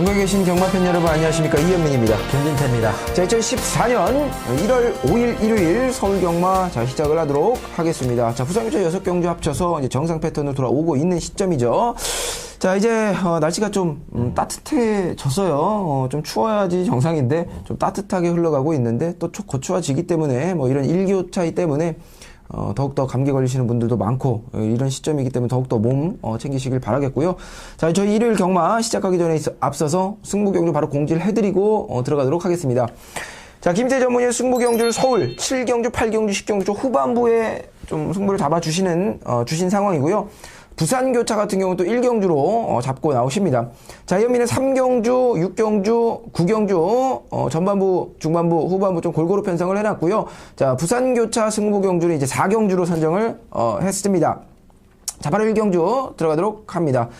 전국에 계신 경마팬 여러분 안녕하십니까, 이현민입니다. 김진태입니다. 자, 2014년 1월 5일 일요일 서울경마 시작을 하도록 하겠습니다. 자, 부산교차 6경주 합쳐서 이제 정상 패턴으로 돌아오고 있는 시점이죠. 자, 이제 날씨가 좀 따뜻해졌어요. 좀 추워야지 정상인데 좀 따뜻하게 흘러가고 있는데 또 고추워지기 때문에 뭐 이런 일교 차이 때문에 더욱더 감기 걸리시는 분들도 많고 이런 시점이기 때문에 더욱더 몸 챙기시길 바라겠고요. 자, 저희 일요일 경마 시작하기 전에 앞서서 승부 경주 바로 공지를 해드리고 들어가도록 하겠습니다. 자, 김태 전문의 승부 경주를 서울 7경주, 8경주, 10경주 후반부에 좀 승부를 잡아주신 상황이고요. 부산 교차 같은 경우는 또 1경주로 잡고 나오십니다. 자, 현미는 3경주, 6경주, 9경주 전반부, 중반부, 후반부 좀 골고루 편성을 해놨고요. 자, 부산 교차 승부 경주는 이제 4경주로 선정을 했습니다. 자, 바로 1경주 들어가도록 합니다.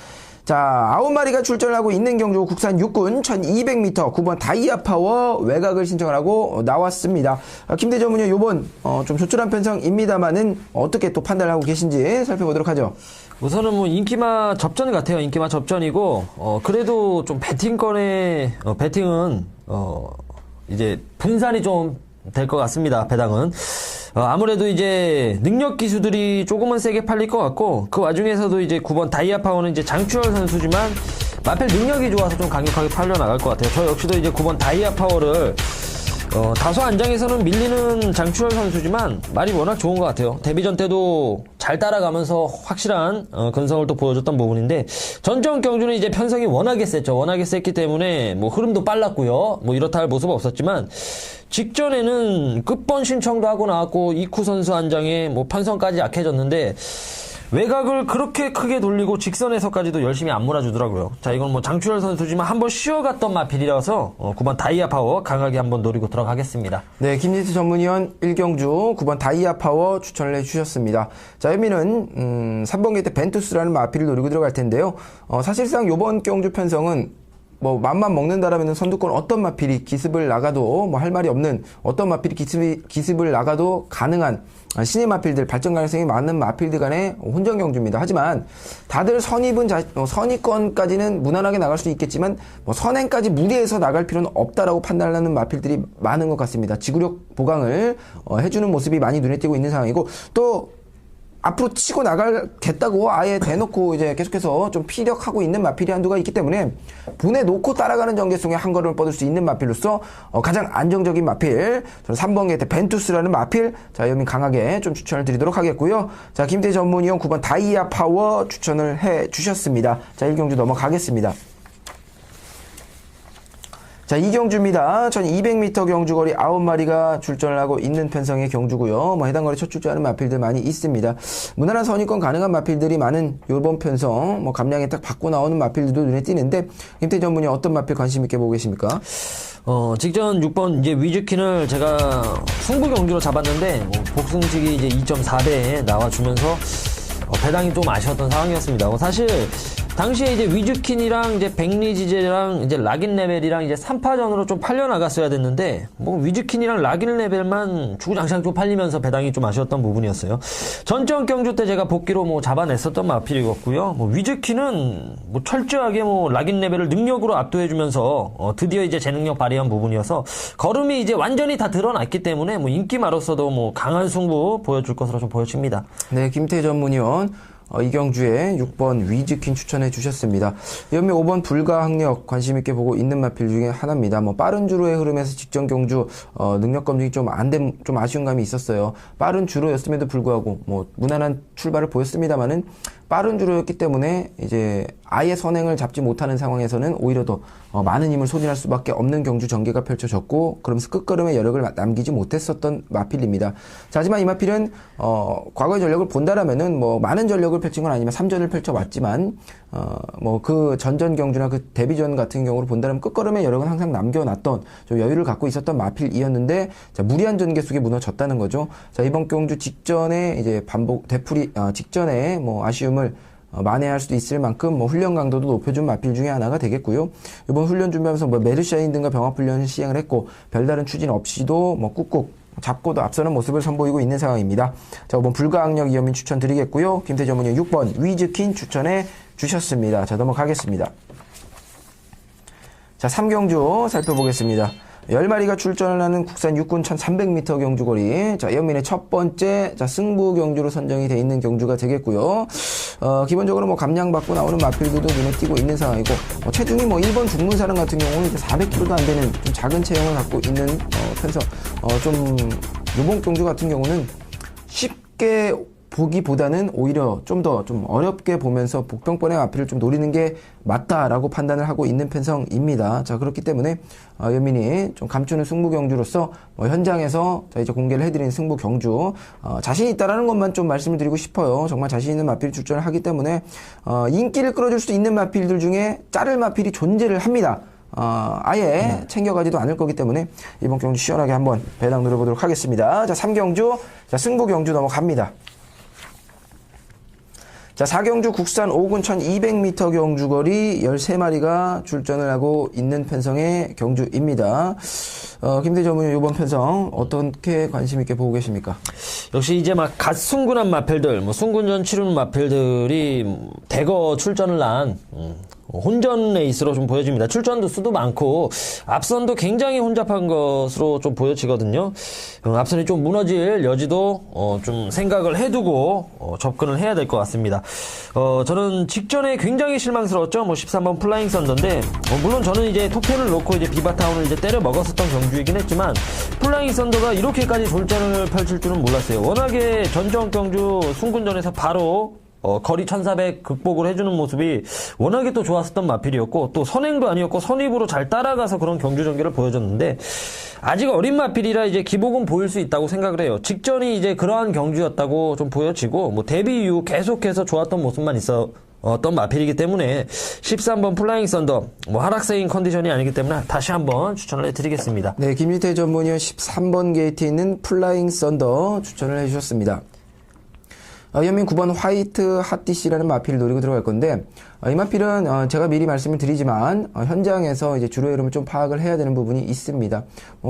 자, 9마리가 출전을 하고 있는 경주 국산 육군 1200m 9번 다이아파워 외곽을 신청을 하고 나왔습니다. 김대 전문의 요번 좀 조촐한 편성입니다만은 어떻게 또 판단을 하고 계신지 살펴보도록 하죠. 우선은 뭐 인기마 접전 같아요. 인기마 접전이고 그래도 좀 배팅권의 배팅은 이제 분산이 좀 될 것 같습니다. 배당은 아무래도 이제 능력 기수들이 조금은 세게 팔릴 것 같고, 그 와중에서도 이제 9번 다이아파워는 이제 장추열 선수지만 마필 능력이 좋아서 좀 강력하게 팔려 나갈 것 같아요. 저 역시도 이제 9번 다이아파워를 다소 안장에서는 밀리는 장추열 선수지만 말이 워낙 좋은 것 같아요. 데뷔전 때도 잘 따라가면서 확실한 근성을 또 보여줬던 부분인데, 전전 경주는 이제 편성이 워낙에 셌죠. 워낙에 셌기 때문에 뭐 흐름도 빨랐고요. 뭐 이렇다 할 모습은 없었지만 직전에는 끝번 신청도 하고 나왔고, 이쿠 선수 안장에 뭐 편성까지 약해졌는데 외곽을 그렇게 크게 돌리고 직선에서까지도 열심히 안 몰아주더라고요. 자, 이건 뭐 장추열 선수지만 한번 쉬어갔던 마필이라서 9번 다이아파워 강하게 한번 노리고 들어가겠습니다. 네, 김진태 전문위원 1경주 9번 다이아파워 추천을 해주셨습니다. 자, 현미는 3번 게이트 벤투스라는 마필을 노리고 들어갈 텐데요. 사실상 요번 경주 편성은 뭐 맘만 먹는다라면 선두권 어떤 마필이 기습을 나가도 뭐 할 말이 없는, 어떤 마필이 기습을 나가도 가능한 신의 마필들, 발전 가능성이 많은 마필들 간의 혼전 경주입니다. 하지만 다들 선의권까지는 무난하게 나갈 수 있겠지만 뭐 선행까지 무리해서 나갈 필요는 없다라고 판단하는 마필들이 많은 것 같습니다. 지구력 보강을 해주는 모습이 많이 눈에 띄고 있는 상황이고, 또 앞으로 치고 나가겠다고 아예 대놓고 이제 계속해서 좀 피력하고 있는 마필이 한두가 있기 때문에 보내놓고 따라가는 전개성에 한 걸음을 뻗을 수 있는 마필로서 가장 안정적인 마필, 저는 3번 게이트 벤투스라는 마필, 자, 여민 강하게 좀 추천을 드리도록 하겠고요. 자, 김태 전문위원 9번 다이아 파워 추천을 해 주셨습니다. 자, 1경주 넘어가겠습니다. 자, 2경주입니다. 1200m 경주거리 9마리가 출전을 하고 있는 편성의 경주고요. 뭐 해당 거리 첫 출전하는 마필들 많이 있습니다. 무난한 선의권 가능한 마필들이 많은 요번 편성, 뭐 감량에 딱 받고 나오는 마필들도 눈에 띄는데, 김태 전문이 어떤 마필 관심 있게 보고 계십니까? 직전 6번 이제 위즈킨을 제가 승부 경주로 잡았는데 복승식이 이제 2.4배에 나와주면서 배당이 좀 아쉬웠던 상황이었습니다. 사실 당시에 이제 위즈킨이랑 이제 백리지제랑 이제 락인 레벨이랑 이제 3파전으로 좀 팔려 나갔어야 됐는데, 뭐 위즈킨이랑 락인 레벨만 주구장창 좀 팔리면서 배당이 좀 아쉬웠던 부분이었어요. 전전 경주 때 제가 복귀로 뭐 잡아냈었던 마필이었고요. 뭐 위즈킨은 뭐 철저하게 뭐 락인 레벨을 능력으로 압도해주면서 드디어 이제 제 능력 발휘한 부분이어서 걸음이 이제 완전히 다 드러났기 때문에 뭐 인기마로서도 뭐 강한 승부 보여줄 것으로 좀 보여집니다. 네, 김태 전문위원 이경주에 6번 위즈킨 추천해 주셨습니다. 연미 5번 불가항력 관심있게 보고 있는 마필 중에 하나입니다. 뭐 빠른 주로의 흐름에서 직전 경주 능력 검증이 좀 아쉬운 감이 있었어요. 빠른 주로였음에도 불구하고 뭐 무난한 출발을 보였습니다만은 빠른 주로였기 때문에 이제 아예 선행을 잡지 못하는 상황에서는 오히려 더 많은 힘을 소진할 수밖에 없는 경주 전개가 펼쳐졌고, 그러면서 끝걸음에 여력을 남기지 못했었던 마필입니다. 자, 하지만 이 마필은 과거의 전력을 본다라면은 뭐 많은 전력을 펼친 건 아니면 3전을 펼쳐왔지만 뭐 그 전전 경주나 그 데뷔전 같은 경우로 본다면 끝걸음의 여력은 항상 남겨놨던, 좀 여유를 갖고 있었던 마필이었는데, 자, 무리한 전개 속에 무너졌다는 거죠. 자, 이번 경주 직전에 이제 되풀이 직전에 뭐 아쉬움을 만회할 수도 있을 만큼 뭐 훈련 강도도 높여준 마필 중에 하나가 되겠고요. 이번 훈련 준비하면서 뭐 메르샤인 등과 병합 훈련을 시행을 했고, 별다른 추진 없이도 뭐 꾹꾹 잡고도 앞서는 모습을 선보이고 있는 상황입니다. 자, 이번 불가항력 이현민 추천드리겠고요. 김태 전문의 6번 위즈킨 추천해 주셨습니다. 자, 넘어가겠습니다. 자, 3경주 살펴보겠습니다. 10마리가 출전을 하는 국산 육군 1300m 경주거리. 자, 연민의 첫 번째, 자, 승부 경주로 선정이 돼 있는 경주가 되겠고요. 기본적으로 뭐 감량받고 나오는 마필들도 눈에 띄고 있는 상황이고, 체중이 뭐 1번 중문사랑 같은 경우는 이제 400kg도 안 되는 좀 작은 체형을 갖고 있는, 편서, 좀, 요번 경주 같은 경우는 쉽게 보기보다는 오히려 좀 더 좀 어렵게 보면서 복병번의 마필을 좀 노리는 게 맞다라고 판단을 하고 있는 편성입니다. 자, 그렇기 때문에 연민이 좀 감추는 승부 경주로서 현장에서 자, 이제 공개를 해드리는 승부 경주 자신이 있다라는 것만 좀 말씀을 드리고 싶어요. 정말 자신 있는 마필 출전을 하기 때문에 인기를 끌어줄 수 있는 마필들 중에 자를 마필이 존재를 합니다. 아예 챙겨가지도 않을 거기 때문에 이번 경주 시원하게 한번 배당 노려보도록 하겠습니다. 자, 3경주, 자, 승부 경주 넘어갑니다. 자, 4경주 국산 5군 1200m 경주거리 13마리가 출전을 하고 있는 편성의 경주입니다. 김대 전문의 이번 편성 어떻게 관심 있게 보고 계십니까? 역시 이제 막 갓 승군한 마필들, 뭐 승군전 치르는 마필들이 대거 출전을 한 혼전 레이스로 좀 보여집니다. 출전도 수도 많고 앞선도 굉장히 혼잡한 것으로 좀 보여지거든요. 앞선이 좀 무너질 여지도 좀 생각을 해두고 접근을 해야 될 것 같습니다. 저는 직전에 굉장히 실망스러웠죠. 뭐 13번 플라잉 썬더인데 물론 저는 이제 톱10을 놓고 이제 비바타운을 이제 때려 먹었었던 경주이긴 했지만 플라잉 썬더가 이렇게까지 졸전을 펼칠 줄은 몰랐어요. 워낙에 전정 경주 승군전에서 바로 거리 1400 극복을 해주는 모습이 워낙에 또 좋았었던 마필이었고 또 선행도 아니었고 선입으로 잘 따라가서 그런 경주 전개를 보여줬는데 아직 어린 마필이라 이제 기복은 보일 수 있다고 생각을 해요. 직전이 이제 그러한 경주였다고 좀 보여지고 뭐 데뷔 이후 계속해서 좋았던 모습만 어떤 마필이기 때문에 13번 플라잉 썬더 뭐 하락세인 컨디션이 아니기 때문에 다시 한번 추천을 해드리겠습니다. 네, 김유태 전문위원 13번 게이트에 있는 플라잉 썬더 추천을 해주셨습니다. 연민 9번 화이트 핫디시라는 마필을 노리고 들어갈 건데, 이 마필은, 제가 미리 말씀을 드리지만, 현장에서 이제 주로의 흐름을 좀 파악을 해야 되는 부분이 있습니다.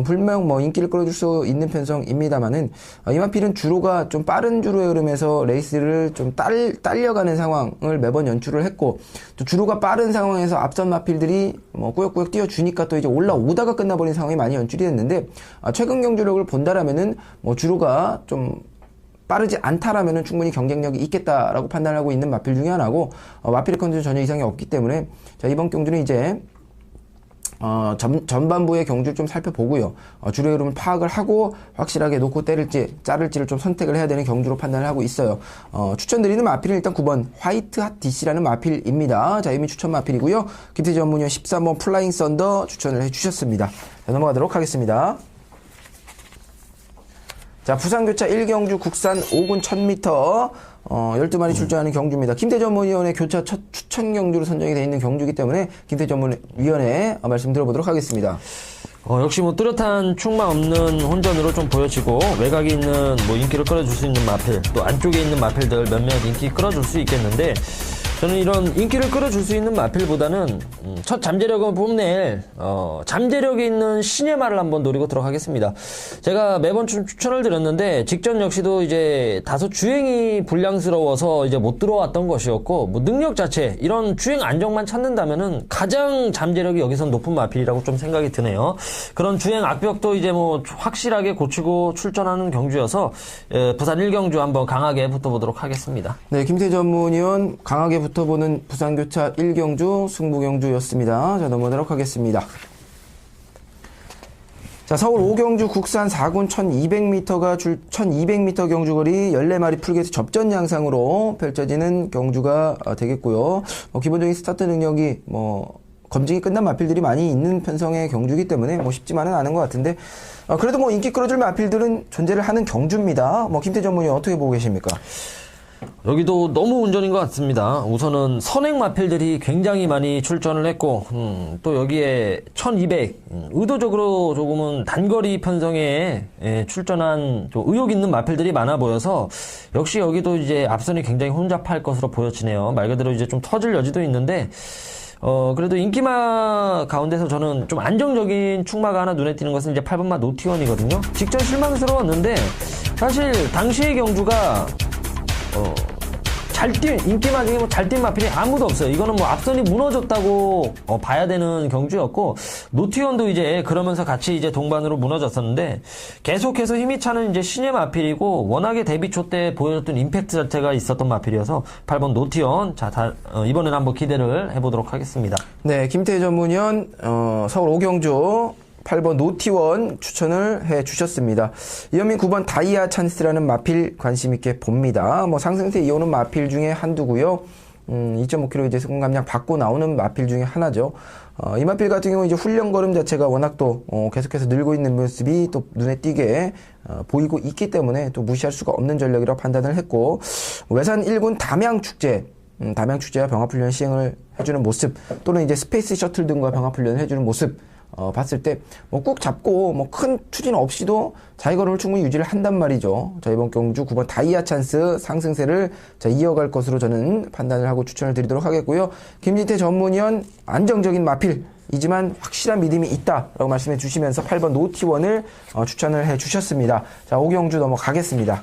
분명 인기를 끌어줄 수 있는 편성입니다만은, 이 마필은 주로가 좀 빠른 주로의 흐름에서 레이스를 좀 딸려가는 상황을 매번 연출을 했고, 또 주로가 빠른 상황에서 앞선 마필들이 꾸역꾸역 뛰어주니까 또 이제 올라오다가 끝나버린 상황이 많이 연출이 됐는데, 최근 경주력을 본다라면은, 주로가 좀, 빠르지 않다라면은 충분히 경쟁력이 있겠다라고 판단하고 있는 마필 중에 하나고, 마필의 컨디션 전혀 이상이 없기 때문에, 자, 이번 경주는 이제, 전반부의 경주를 좀 살펴보고요. 주로의 흐름을 파악을 하고, 확실하게 놓고 때릴지, 자를지를 좀 선택을 해야 되는 경주로 판단을 하고 있어요. 추천드리는 마필은 일단 9번, 화이트 핫 DC라는 마필입니다. 자, 이미 추천 마필이고요. 김태 전문위원 13번 플라잉 썬더 추천을 해주셨습니다. 자, 넘어가도록 하겠습니다. 자, 부산교차 1경주 국산 5군 1000m 12마리 출전하는 경주입니다. 김태전문위원회 교차 첫 추천 경주로 선정이 되어 있는 경주이기 때문에 김태전문위원회 말씀 들어보도록 하겠습니다. 역시 뭐 뚜렷한 충마 없는 혼전으로 좀 보여지고 외곽에 있는 뭐 인기를 끌어줄 수 있는 마필 또 안쪽에 있는 마필들 몇몇 인기 끌어줄 수 있겠는데 저는 이런 인기를 끌어줄 수 있는 마필보다는 첫 잠재력은 뽐낼 잠재력이 있는 신의 말을 한번 노리고 들어가겠습니다. 제가 매번 추천을 드렸는데 직전 역시도 이제 다소 주행이 불량스러워서 이제 못 들어왔던 것이었고 뭐 능력 자체 이런 주행 안정만 찾는다면은 가장 잠재력이 여기선 높은 마필이라고 좀 생각이 드네요. 그런 주행 악벽도 이제 뭐 확실하게 고치고 출전하는 경주여서 부산 1경주 한번 강하게 붙어보도록 하겠습니다. 네, 김태 전문위원 강하게 붙어보는 부산교차 1경주 승부경주였습니다. 자, 넘어가도록 하겠습니다. 자, 서울 5경주 국산 4군 1200m 경주거리 14마리 풀게이트 접전 양상으로 펼쳐지는 경주가 되겠고요. 기본적인 스타트 능력이 검증이 끝난 마필들이 많이 있는 편성의 경주이기 때문에 쉽지만은 않은 것 같은데 그래도 인기 끌어줄 마필들은 존재를 하는 경주입니다. 김태 전문위원 어떻게 보고 계십니까? 여기도 너무 운전인 것 같습니다. 우선은 선행 마필들이 굉장히 많이 출전을 했고 또 여기에 1200 의도적으로 조금은 단거리 편성에 출전한 좀 의욕 있는 마필들이 많아 보여서 역시 여기도 이제 앞선이 굉장히 혼잡할 것으로 보여지네요. 말 그대로 이제 좀 터질 여지도 있는데 그래도 인기마 가운데서 저는 좀 안정적인 충마가 하나 눈에 띄는 것은 이제 8번마 노티원이거든요. 직전 실망스러웠는데 사실 당시의 경주가 인기마 중에 뭐 잘 뛴 마필이 아무도 없어요. 이거는 뭐 앞선이 무너졌다고 봐야 되는 경주였고, 노티원도 이제 그러면서 같이 이제 동반으로 무너졌었는데, 계속해서 힘이 차는 이제 신예 마필이고, 워낙에 데뷔 초 때 보여줬던 임팩트 자체가 있었던 마필이어서, 8번 노티원, 자, 이번에는 한번 기대를 해보도록 하겠습니다. 네, 김태희 전문위원, 서울 오경주 8번 노티원 추천을 해 주셨습니다. 이현민 9번 다이아 찬스라는 마필 관심 있게 봅니다. 뭐 상승세 이오는 마필 중에 한두고요. 2.5kg 이제 승급 감량 받고 나오는 마필 중에 하나죠. 이 마필 같은 경우 이제 훈련 걸음 자체가 워낙 또 계속해서 늘고 있는 모습이 또 눈에 띄게 보이고 있기 때문에 또 무시할 수가 없는 전력이라고 판단을 했고, 외산 1군 담양축제 담양축제와 병합훈련 시행을 해주는 모습, 또는 이제 스페이스 셔틀 등과 병합훈련을 해주는 모습 봤을 때 뭐 꾹 잡고 뭐 큰 추진 없이도 자기걸음을 충분히 유지를 한단 말이죠. 자, 이번 경주 9번 다이아 찬스 상승세를 이어갈 것으로 저는 판단을 하고 추천을 드리도록 하겠고요. 김진태 전문위원 안정적인 마필이지만 확실한 믿음이 있다라고 말씀해 주시면서 8번 노티원을 추천을 해 주셨습니다. 자, 오경주 넘어가겠습니다.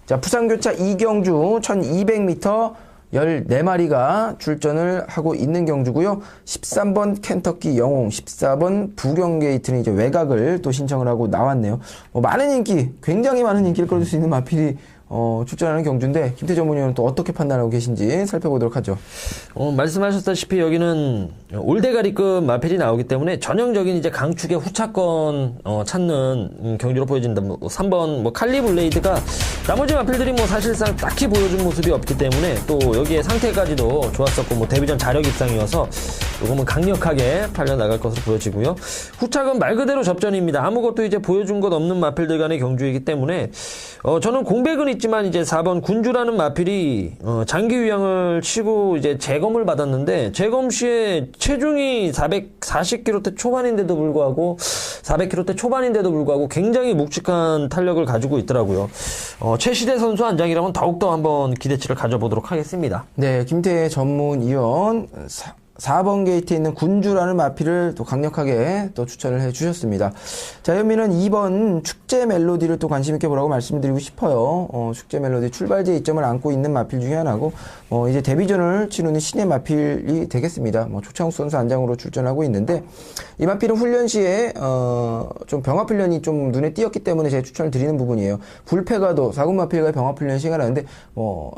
자, 부산교차 이경주 1200m 14마리가 출전을 하고 있는 경주고요. 13번 켄터키 영웅, 14번 부경게이트는 이제 외곽을 또 신청을 하고 나왔네요. 많은 인기, 굉장히 많은 인기를 끌어줄 수 있는 마필이 출전하는 경주인데, 김태 전문위원은 또 어떻게 판단하고 계신지 살펴보도록 하죠. 말씀하셨다시피 여기는 올대가리급 마필이 나오기 때문에 전형적인 이제 강축의 후차권 찾는 경주로 보여진다. 3번 뭐 칼리블레이드가 나머지 마필들이 뭐 사실상 딱히 보여준 모습이 없기 때문에, 또 여기에 상태까지도 좋았었고 뭐 데뷔전 자력 입상이어서 요거는 강력하게 팔려 나갈 것으로 보여지고요. 후차권 말 그대로 접전입니다. 아무것도 이제 보여준 것 없는 마필들 간의 경주이기 때문에 저는 공백은 있지만 이제 4번 군주라는 마필이 장기 위양을 치고 이제 재검을 받았는데, 재검 시에 체중이 440kg대 초반인데도 불구하고 400kg대 초반인데도 불구하고 굉장히 묵직한 탄력을 가지고 있더라고요. 최시대 선수 안장이라면 더욱더 한번 기대치를 가져보도록 하겠습니다. 네, 김태희 전문위원 4번 게이트에 있는 군주라는 마필을 또 강력하게 또 추천을 해 주셨습니다. 자, 현민은 2번 축제 멜로디를 또 관심있게 보라고 말씀드리고 싶어요. 축제 멜로디 출발지에 이점을 안고 있는 마필 중에 하나고, 이제 데뷔전을 치르는 신의 마필이 되겠습니다. 조창욱 선수 안장으로 출전하고 있는데, 이 마필은 훈련 시에, 좀 병합훈련이 좀 눈에 띄었기 때문에 제가 추천을 드리는 부분이에요. 불패가도 4군 마필과의 병합훈련 시행을 하는데,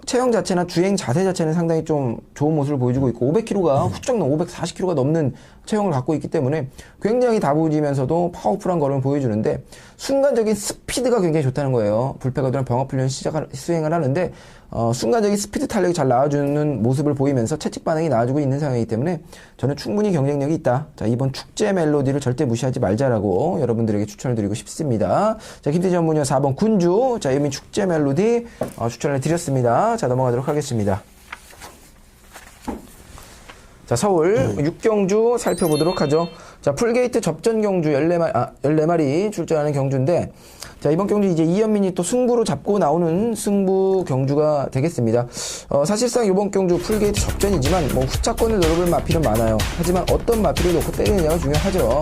체형 자체나 주행 자세 자체는 상당히 좀 좋은 모습을 보여주고 있고, 500kg가 훌쩍 540kg가 넘는 체형을 갖고 있기 때문에 굉장히 다부지면서도 파워풀한 걸음을 보여주는데, 순간적인 스피드가 굉장히 좋다는 거예요. 불패가도랑 병합훈련 수행을 하는데, 순간적인 스피드 탄력이 잘 나와주는 모습을 보이면서 채찍 반응이 나와주고 있는 상황이기 때문에 저는 충분히 경쟁력이 있다. 자, 이번 축제 멜로디를 절대 무시하지 말자라고 여러분들에게 추천을 드리고 싶습니다. 자, 김태지 전문위원 4번 군주, 자, 이미 축제 멜로디 추천을 드렸습니다. 자, 넘어가도록 하겠습니다. 자, 서울 6경주 살펴보도록 하죠. 자, 풀게이트 접전 경주 14마리 출전하는 경주인데, 자, 이번 경주 이제 이현민이 또 승부로 잡고 나오는 승부 경주가 되겠습니다. 사실상 이번 경주 풀게이트 접전이지만 뭐 후차권을 노려볼 마필은 많아요. 하지만 어떤 마필을 놓고 때리느냐가 중요하죠.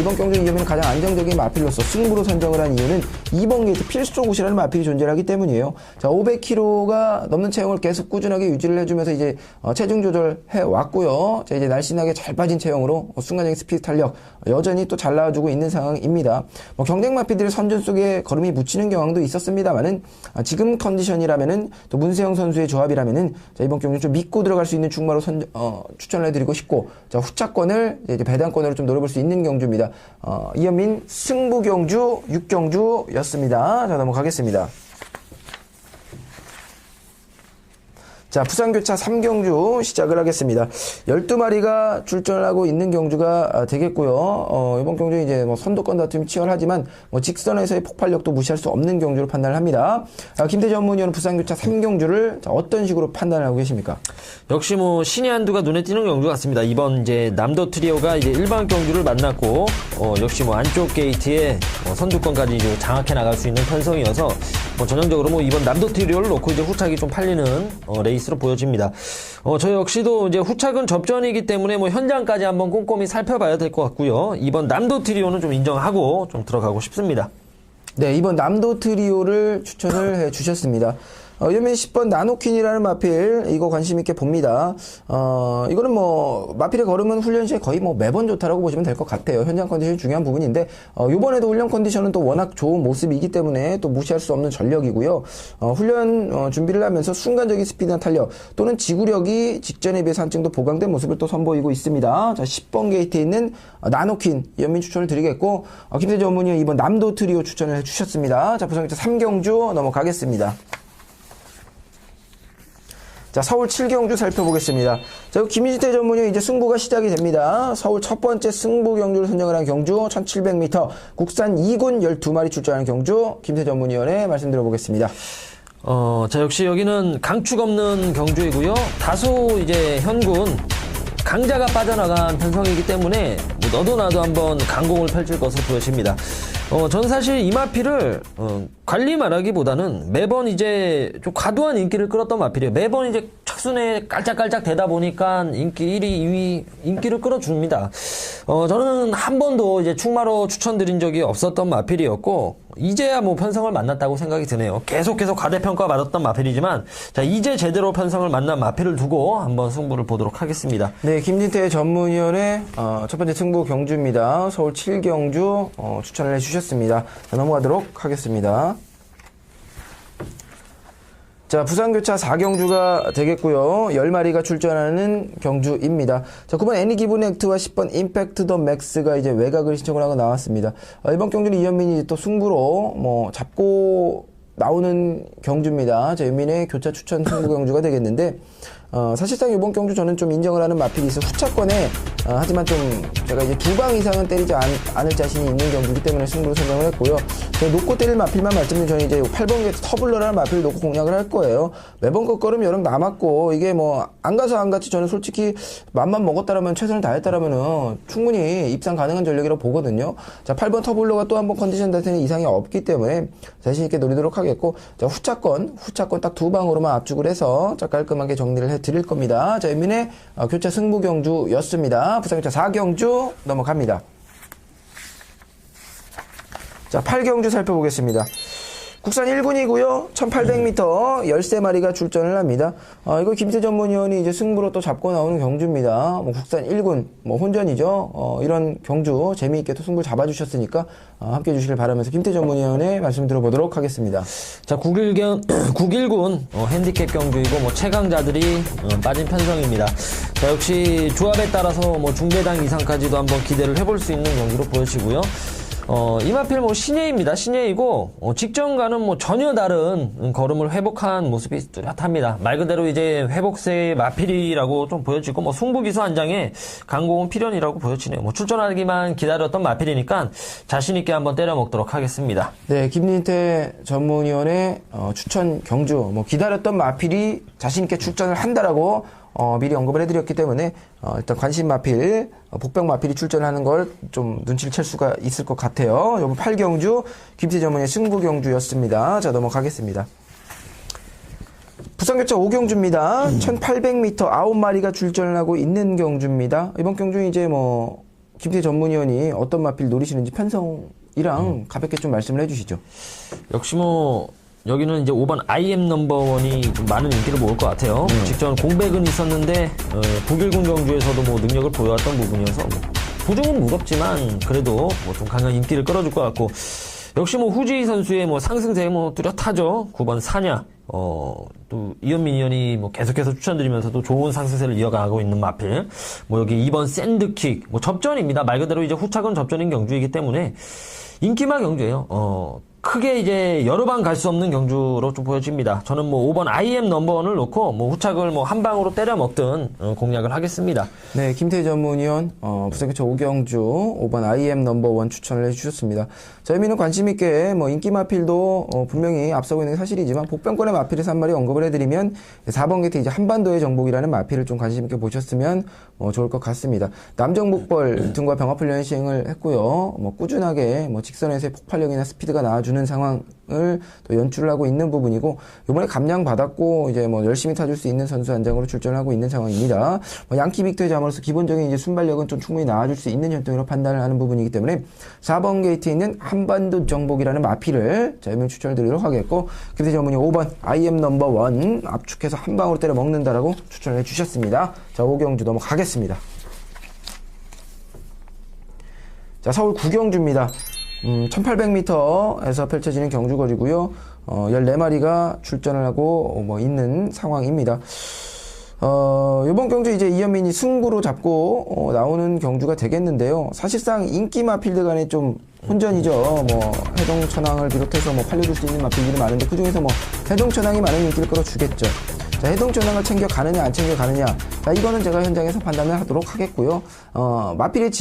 이번 경주 이현민은 가장 안정적인 마필로서 승부로 선정을 한 이유는 2번 게이트 필수 곳이라는 마필이 존재하기 때문이에요. 자, 500kg가 넘는 체형을 계속 꾸준하게 유지를 해주면서 이제 체중 조절해 왔고요. 자, 이제 날씬하게 잘 빠진 체형으로 순간적인 스피드 탄력 여전히 또 잘 나와주고 있는 상황입니다. 경쟁 마필들의 선전 속에 걸음이 묻히는 경향도 있었습니다만은, 지금 컨디션이라면은 또 문세영 선수의 조합이라면은, 자, 이번 경기 좀 믿고 들어갈 수 있는 중마로 추천을 해드리고 싶고, 자, 후차권을 이제 배당권으로 좀 노려볼 수 있는 경주입니다. 이현민 승부 경주 6경주였습니다. 자, 넘어가겠습니다. 자, 부산교차 3경주 시작을 하겠습니다. 12마리가 출전을 하고 있는 경주가 되겠고요. 이번 경주 이제 뭐 선두권 다툼이 치열하지만 뭐 직선에서의 폭발력도 무시할 수 없는 경주로 판단을 합니다. 김태지 전문위원은 부산교차 3경주를 어떤 식으로 판단을 하고 계십니까? 역시 뭐 신의 한두가 눈에 띄는 경주 같습니다. 이번 이제 남도 트리오가 이제 일반 경주를 만났고, 역시 뭐 안쪽 게이트에 선두권까지 이제 장악해 나갈 수 있는 편성이어서 뭐 전형적으로 뭐 이번 남도 트리오를 놓고 이제 후착이 좀 팔리는 레이스로 보여집니다. 저 역시도 이제 후착은 접전이기 때문에 뭐 현장까지 한번 꼼꼼히 살펴봐야 될 것 같고요. 이번 남도 트리오는 좀 인정하고 좀 들어가고 싶습니다. 네, 이번 남도 트리오를 추천을 해 주셨습니다. 연민 10번 나노퀸이라는 마필, 이거 관심있게 봅니다. 이거는 뭐, 마필에 걸으면 훈련 시에 거의 뭐 매번 좋다라고 보시면 될 것 같아요. 현장 컨디션이 중요한 부분인데, 요번에도 훈련 컨디션은 또 워낙 좋은 모습이기 때문에 또 무시할 수 없는 전력이고요. 훈련, 준비를 하면서 순간적인 스피드나 탄력, 또는 지구력이 직전에 비해서 한층 더 보강된 모습을 또 선보이고 있습니다. 자, 10번 게이트에 있는 나노퀸, 연민 추천을 드리겠고, 김태재 전문의 이번 남도 트리오 추천을 해주셨습니다. 자, 부산교차 3경주 넘어가겠습니다. 자, 서울 7경주 살펴보겠습니다. 자, 김희태 전문의 이제 승부가 시작이 됩니다. 서울 첫 번째 승부 경주를 선정을 한 경주, 1700m, 국산 2군 12마리 출전하는 경주, 김태 전문위원의 말씀 들어보겠습니다. 자, 역시 여기는 강축 없는 경주이고요. 다소 이제 현군, 강자가 빠져나간 편성이기 때문에 뭐 너도 나도 한번 강공을 펼칠 것으로 보여집니다. 저는 사실 이 마필을 관리 말하기보다는 매번 이제 좀 과도한 인기를 끌었던 마필이에요. 매번 이제 착순에 깔짝깔짝 되다 보니까 인기 1위, 2위 인기를 끌어줍니다. 저는 한 번도 이제 충마로 추천드린 적이 없었던 마필이었고 이제야 뭐 편성을 만났다고 생각이 드네요. 계속해서 과대평가 받았던 마필이지만 자, 이제 제대로 편성을 만난 마필을 두고 한번 승부를 보도록 하겠습니다. 네, 김진태 전문위원의 첫 번째 승부 경주입니다. 서울 7경주 추천을 해주셨습니다. 자, 넘어가도록 하겠습니다. 자, 부산교차 4경주가 되겠고요. 10마리가 출전하는 경주입니다. 자, 9번 애니기분 액트와 10번 임팩트 더 맥스가 이제 외곽을 신청을 하고 나왔습니다. 이번 경주는 이현민이 또 승부로 뭐 잡고 나오는 경주입니다. 자, 연민의 교차 추천 승부 경주가 되겠는데, 사실상 이번 경주 저는 좀 인정을 하는 마필이 있어 후차권에, 하지만 좀 제가 이제 2방 이상은 때리지 않을 자신이 있는 경주이기 때문에 승부를 선정을 했고요. 놓고 때릴 마필만 말씀드리면 저는 이제 8번 게이트 터블러라는 마필을 놓고 공략을 할 거예요. 매번 것걸음 여름 남았고, 이게 뭐, 안 가서 안 갔지 저는 솔직히 맘만 먹었다라면 최선을 다했다라면은 충분히 입상 가능한 전력이라고 보거든요. 자, 8번 터블러가 또 한 번 컨디션 자체는 이상이 없기 때문에 자신있게 노리도록 하겠고, 자, 후차권 딱 2방으로만 압축을 해서 자, 깔끔하게 정리를 해드릴 겁니다. 자, 연민의 교차 승부 경주였습니다. 부산교차 4경주 넘어갑니다. 자, 8경주 살펴보겠습니다. 국산 1군이고요. 1800m 13마리가 출전을 합니다. 이거 김태 전문위원이 이제 승부로 또 잡고 나오는 경주입니다. 뭐 국산 1군, 뭐 혼전이죠. 이런 경주 재미있게 또 승부를 잡아주셨으니까 함께 해주시길 바라면서 김태 전문위원의 말씀 들어보도록 하겠습니다. 자, 9일군 핸디캡 경주이고 뭐 최강자들이 빠진 편성입니다. 자, 역시 조합에 따라서 뭐 중배당 이상까지도 한번 기대를 해볼 수 있는 경기로 보여지고요. 이 마필 뭐 신예입니다. 신예이고 직전과는 뭐 전혀 다른 걸음을 회복한 모습이 뚜렷합니다. 말 그대로 이제 회복세의 마필이라고 좀 보여지고 뭐 승부기수 한 장에 강공은 필연이라고 보여지네요. 뭐 출전하기만 기다렸던 마필이니까 자신 있게 한번 때려 먹도록 하겠습니다. 네, 김민태 전문위원의 추천 경주, 뭐 기다렸던 마필이 자신 있게 출전을 한다라고 미리 언급을 해드렸기 때문에 일단 관심 마필, 복병 마필이 출전하는 걸 좀 눈치를 챌 수가 있을 것 같아요. 요번 8경주 김태 전문의 승부 경주였습니다. 자, 넘어가겠습니다. 부산교차 5경주입니다. 1800m 9마리가 출전을 하고 있는 경주입니다. 이번 경주는 이제 뭐 김태 전문위원이 어떤 마필 노리시는지 편성이랑 가볍게 좀 말씀을 해주시죠. 역시 뭐 여기는 이제 5번 IM 넘버원이 좀 많은 인기를 모을 것 같아요. 직전 공백은 있었는데 북일군 경주에서도 뭐 능력을 보여왔던 부분이어서 뭐 부중은 무겁지만 그래도 뭐 좀 강한 인기를 끌어줄 것 같고, 역시 뭐 후지 선수의 뭐 상승세 뭐 뚜렷하죠. 9번 사냐, 또 이현민 의원이 뭐 계속해서 추천드리면서도 좋은 상승세를 이어가고 있는 마필. 뭐 여기 2번 샌드킥, 뭐 접전입니다. 말 그대로 이제 후차근 접전인 경주이기 때문에 인기마 경주예요. 크게 이제 여러 방 갈 수 없는 경주로 좀 보여집니다. 저는 뭐 5번 IM 넘버원을 놓고 뭐 후착을 뭐 한 방으로 때려 먹든 공략을 하겠습니다. 네, 김태희 전문위원 부산교차 5경주 5번 IM 넘버원 추천을 해주셨습니다. 저희는 관심있게 뭐 인기 마필도 분명히 앞서고 있는 게 사실이지만 복병권의 마필에서 한 마리 언급을 해드리면 4번 게이트 이제 한반도의 정복이라는 마필을 좀 관심있게 보셨으면 좋을 것 같습니다. 남정복벌 등과 병합훈련 시행을 했고요. 뭐 꾸준하게 뭐 직선에서의 폭발력이나 스피드가 나와주는 주는 상황을 또 연출을 하고 있는 부분이고, 이번에 감량 받았고 이제 뭐 열심히 타줄 수 있는 선수 한 장으로 출전을 하고 있는 상황입니다. 뭐 양키 빅터의 자모로서 기본적인 이제 순발력은 좀 충분히 나와줄 수 있는 현동으로 판단을 하는 부분이기 때문에 4번 게이트에 있는 한반도 정복이라는 마피를 자, 연명 추천을 드리도록 하겠고, 김태 전문이 5번 I am number one 압축해서 한 방으로 때려 먹는다라고 추천을 해주셨습니다. 자, 5경주 넘어가겠습니다. 자, 서울 구경주입니다. 1800m에서 펼쳐지는 경주거리고요. 14마리가 출전을 하고 뭐 있는 상황입니다. 이번 경주 이제 이현민이 승부로 잡고 나오는 경주가 되겠는데요. 사실상 인기 마필드 간에 좀 혼전이죠. 뭐 해동천왕을 비롯해서 뭐 팔려줄 수 있는 마필들이 많은데 그 중에서 뭐 해동천왕이 많은 인기를 끌어주겠죠. 자, 해동천왕을 챙겨가느냐 안 챙겨가느냐, 자, 이거는 제가 현장에서 판단을 하도록 하겠고요. 마필이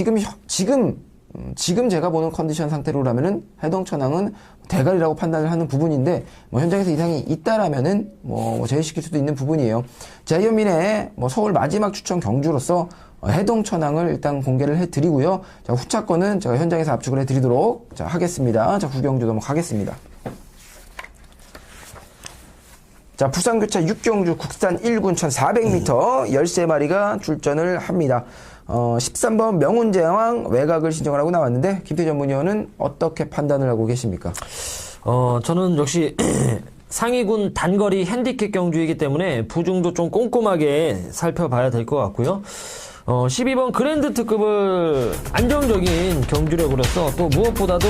지금 제가 보는 컨디션 상태로라면은 해동천왕은 대가리라고 판단을 하는 부분인데, 뭐 현장에서 이상이 있다라면은 뭐 제외시킬 수도 있는 부분이에요. 자, 이현민의 뭐 서울 마지막 추천 경주로서 해동천왕을 일단 공개를 해드리고요. 자, 후차권은 제가 현장에서 압축을 해드리도록 자, 하겠습니다. 자, 구경주 넘어가겠습니다. 자, 부산교차 6경주 국산 1군 1400m 13마리가 출전을 합니다. 13번 명운제왕 외곽을 신청을 하고 나왔는데, 김태 전문위원은 어떻게 판단을 하고 계십니까? 저는 역시 상위군 단거리 핸디캡 경주이기 때문에 부중도 좀 꼼꼼하게 살펴봐야 될 것 같고요. 12번 그랜드 특급을 안정적인 경주력으로서 또 무엇보다도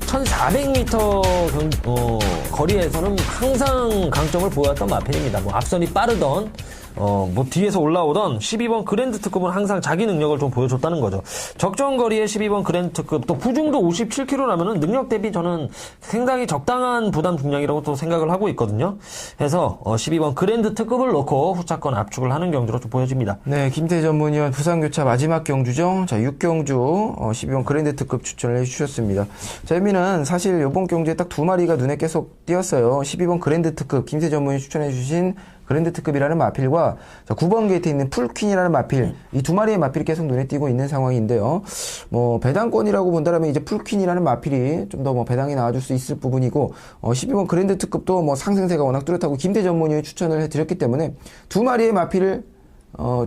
1400m 거리에서는 항상 강점을 보였던 마필입니다. 뭐 앞선이 빠르던 뭐 뒤에서 올라오던 12번 그랜드 특급은 항상 자기 능력을 좀 보여줬다는 거죠. 적정 거리의 12번 그랜드 특급, 또 부중도 57kg라면은 능력 대비 저는 상당히 적당한 부담 중량이라고 또 생각을 하고 있거든요. 그래서 12번 그랜드 특급을 놓고 후차권 압축을 하는 경주로 좀 보여집니다. 네, 김태 전문위원 부산교차 마지막 경주죠. 자, 6경주 12번 그랜드 특급 추천을 해주셨습니다. 자, 혜미는 사실 이번 경주에 딱 2마리가 눈에 계속 띄었어요. 12번 그랜드 특급 김태 전문위 추천해주신 그랜드 특급이라는 마필과, 자, 9번 게이트에 있는 풀퀸이라는 마필, 이 2마리의 마필이 계속 눈에 띄고 있는 상황인데요. 뭐 배당권이라고 본다면 이제 풀퀸이라는 마필이 좀 더 뭐 배당이 나와줄 수 있을 부분이고, 12번 그랜드 특급도 뭐 상승세가 워낙 뚜렷하고 김태 전문위의 추천을 해드렸기 때문에 2마리의 마필을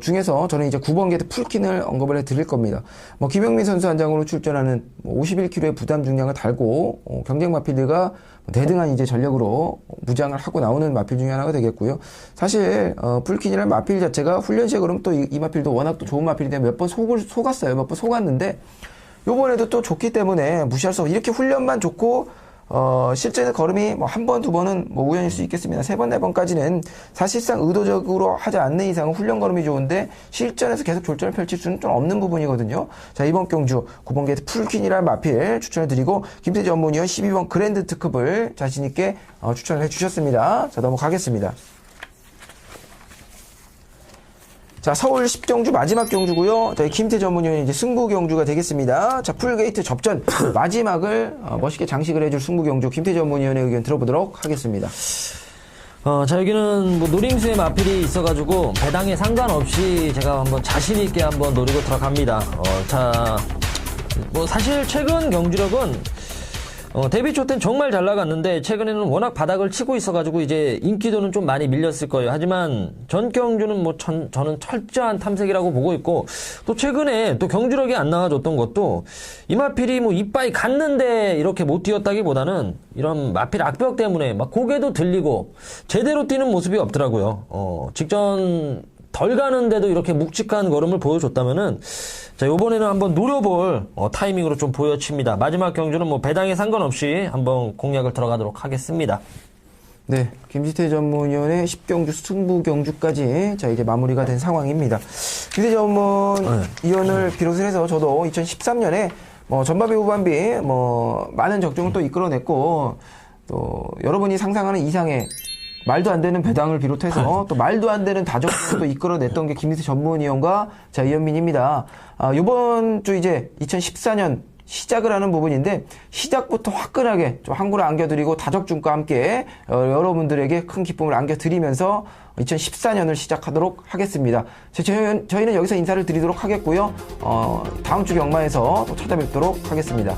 중에서 저는 이제 9번 게이트 풀킨을 언급을 해드릴 겁니다. 뭐 김영민 선수 한 장으로 출전하는 51kg의 부담 중량을 달고 경쟁 마필들과 대등한 이제 전력으로 무장을 하고 나오는 마필 중에 하나가 되겠고요. 사실 풀킨이라는 마필 자체가 훈련 시에 그럼 또 이 마필도 워낙 또 좋은 마필이 되면 몇 번 속았어요. 몇 번 속았는데 요번에도 또 좋기 때문에 무시할 수 없고, 이렇게 훈련만 좋고 실제는 걸음이 뭐 한 번, 두 번은 뭐 우연일 수 있겠습니다. 세 번, 네 번까지는 사실상 의도적으로 하지 않는 이상은 훈련 걸음이 좋은데 실전에서 계속 졸전을 펼칠 수는 좀 없는 부분이거든요. 자, 이번 경주 9번 게이트 풀퀸이라는 마필 추천을 드리고, 김태 전문위원 12번 그랜드 특급을 자신있게 추천을 해주셨습니다. 자, 넘어가겠습니다. 자, 서울 10경주 마지막 경주고요. 자, 김태 전문위원이 이제 승부 경주가 되겠습니다. 자, 풀게이트 접전 마지막을 멋있게 장식을 해줄 승부 경주 김태 전문위원의 의견 들어보도록 하겠습니다. 자, 여기는 뭐 노림수의 마필이 있어가지고 배당에 상관없이 제가 한번 자신있게 한번 노리고 들어갑니다. 자, 뭐 사실 최근 경주력은 데뷔 초 땐 정말 잘 나갔는데 최근에는 워낙 바닥을 치고 있어가지고 이제 인기도는 좀 많이 밀렸을 거예요. 하지만 전 경주는 뭐 저는 철저한 탐색이라고 보고 있고, 또 최근에 또 경주력이 안 나와줬던 것도 이 마필이 뭐 이빠이 갔는데 이렇게 못 뛰었다기보다는 이런 마필 악벽 때문에 막 고개도 들리고 제대로 뛰는 모습이 없더라고요. 직전 덜 가는데도 이렇게 묵직한 걸음을 보여줬다면은, 자, 요번에는 한번 노려볼 타이밍으로 좀 보여칩니다. 마지막 경주는 뭐 배당에 상관없이 한번 공략을 들어가도록 하겠습니다. 네, 김지태 전문위원의 10경주 승부 경주까지 자, 이제 마무리가 된 상황입니다. 김지태 전문위원을 비롯을 해서 저도 2013년에 뭐 전반비 후반비 뭐 많은 적중을 또 이끌어냈고, 또 여러분이 상상하는 이상의 말도 안 되는 배당을 비롯해서 또 말도 안 되는 다적도 이끌어냈던 게 김희태 전문위원과 자, 이현민입니다. 요번 주 이제 2014년 시작을 하는 부분인데, 시작부터 화끈하게 좀 항구를 안겨드리고 다적중과 함께 여러분들에게 큰 기쁨을 안겨드리면서 2014년을 시작하도록 하겠습니다. 저희는 여기서 인사를 드리도록 하겠고요. 다음 주 경마에서 또 찾아뵙도록 하겠습니다.